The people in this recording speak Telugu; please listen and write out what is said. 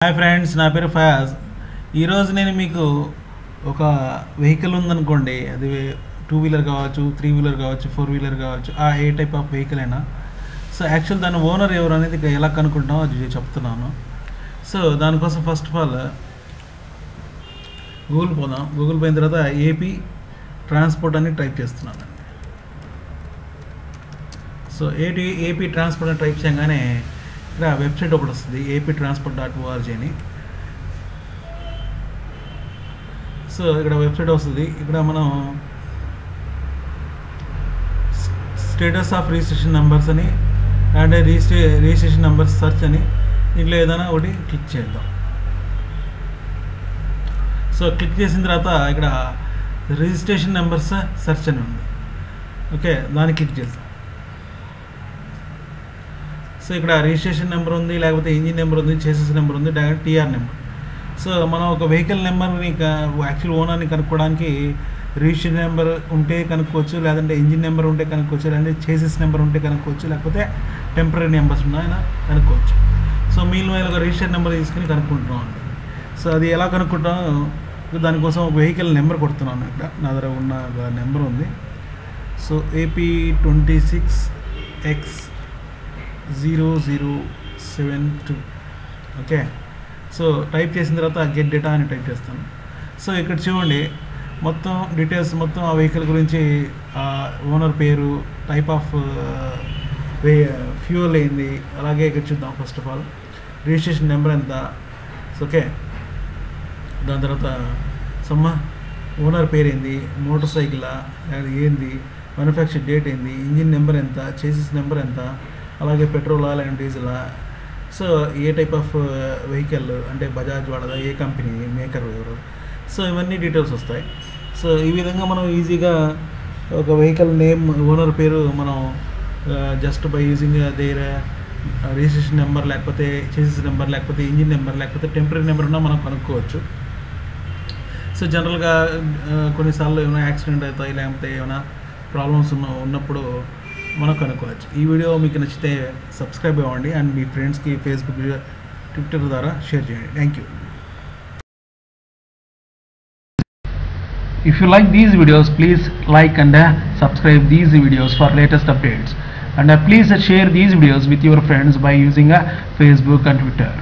హాయ్ ఫ్రెండ్స్, నా పేరు ఫయాజ్. ఈరోజు నేను మీకు ఒక వెహికల్ ఉందనుకోండి, అది 2 వీలర్ కావచ్చు, 3 వీలర్ కావచ్చు, 4 వీలర్ కావచ్చు, ఏ టైప్ ఆఫ్ వెహికల్ అయినా. సో యాక్చువల్ దాని ఓనర్ ఎవరు అనేది ఎలా కనుక్కుంటామో అది చెప్తున్నాను. సో దానికోసం ఫస్ట్ ఆఫ్ ఆల్ గూగుల్ పోదాం. గూగుల్ పోయిన తర్వాత ఏపీ ట్రాన్స్పోర్ట్ అని టైప్ చేస్తున్నాను. సో ఏపీ ట్రాన్స్పోర్ట్ అని టైప్ చేయగానే ఇక్కడ వెబ్సైట్ ఒకటి వస్తుంది, aptransport.org అని. సో ఇక్కడ వెబ్సైట్ వస్తుంది. ఇక్కడ మనం స్టేటస్ ఆఫ్ రిజిస్ట్రేషన్ నెంబర్స్ అని, అంటే రిజిస్ట్రేషన్ నెంబర్స్ సెర్చ్ అని, ఇంట్లో ఏదైనా ఒకటి క్లిక్ చేద్దాం. సో క్లిక్ చేసిన తర్వాత ఇక్కడ రిజిస్ట్రేషన్ నెంబర్స్ సెర్చ్ అని ఉంది. ఓకే, దాన్ని క్లిక్ చేద్దాం. సో ఇక్కడ రిజిస్ట్రేషన్ నెంబర్ ఉంది, లేకపోతే ఇంజిన్ నెంబర్ ఉంది, చేసెస్ నెంబర్ ఉంది, డైరెక్ట్ టీఆర్ నెంబర్. సో మనం ఒక వెహికల్ నెంబర్ని యాక్చువల్ ఓనర్ని కనుక్కోవడానికి రిజిస్ట్రేషన్ నెంబర్ ఉంటే కనుక్కోవచ్చు, లేదంటే ఇంజిన్ నెంబర్ ఉంటే కనుక్కోవచ్చు, లేదంటే చేసెస్ నెంబర్ ఉంటే కనుక్కోవచ్చు, లేకపోతే టెంపరీ నెంబర్స్ ఉన్నాయన కనుక్కోవచ్చు. సో మీలో ఒక రిజిస్ట్రేషన్ నెంబర్ తీసుకుని కనుక్కుంటున్నాం అండి. సో అది ఎలా కనుక్కుంటాం, దానికోసం ఒక వెహికల్ నెంబర్ కొడుతున్నాను. ఇక్కడ నా దగ్గర ఉన్న నెంబర్ ఉంది. So AP26X0072. Okay, so type చేసిన తర్వాత గెట్ డేటా అని టైప్ చేస్తాను. సో ఇక్కడ చూడండి, మొత్తం డీటెయిల్స్ మొత్తం ఆ వెహికల్ గురించి, ఓనర్ పేరు, టైప్ ఆఫ్ ఫ్యూయల్ అయింది. అలాగే ఇక్కడ చూద్దాం. First of all registration number ఎంత. ఓకే, దాని తర్వాత ఓనర్ పేరు ఏంది, మోటార్ సైకిలా ఏంది, మ్యానుఫ్యాక్చర్ డేట్ ఏంది, ఇంజిన్ నెంబర్ ఎంత, చేసిస్ నెంబర్ ఎంత, అలాగే పెట్రోలా లేదంటే డీజిలా, సో ఏ టైప్ ఆఫ్ వెహికల్, అంటే బజాజ్ వాళ్ళదా, ఏ కంపెనీ, మేకర్ ఎవరు, సో ఇవన్నీ డీటెయిల్స్ వస్తాయి. సో ఈ విధంగా మనం ఈజీగా ఒక వెహికల్ నేమ్, ఓనర్ పేరు మనం just by using there registration number, లేకపోతే చేసిస్ నెంబర్, లేకపోతే ఇంజిన్ నెంబర్, లేకపోతే టెంపరీ నెంబర్ ఉన్నా మనం కనుక్కోవచ్చు. సో జనరల్గా కొన్నిసార్లు ఏమైనా యాక్సిడెంట్ అవుతాయి, లేకపోతే ఏమైనా ప్రాబ్లమ్స్ ఉన్నప్పుడు మనం కనుక్కోవచ్చు. ఈ వీడియో మీకు నచ్చితే సబ్స్క్రైబ్ అవ్వండి అండ్ మీ ఫ్రెండ్స్కి ఫేస్బుక్, ట్విట్టర్ ద్వారా షేర్ చేయండి. Thank you. If you like these videos, please like and subscribe these videos for latest updates, and please share these videos with your friends by using Facebook and Twitter.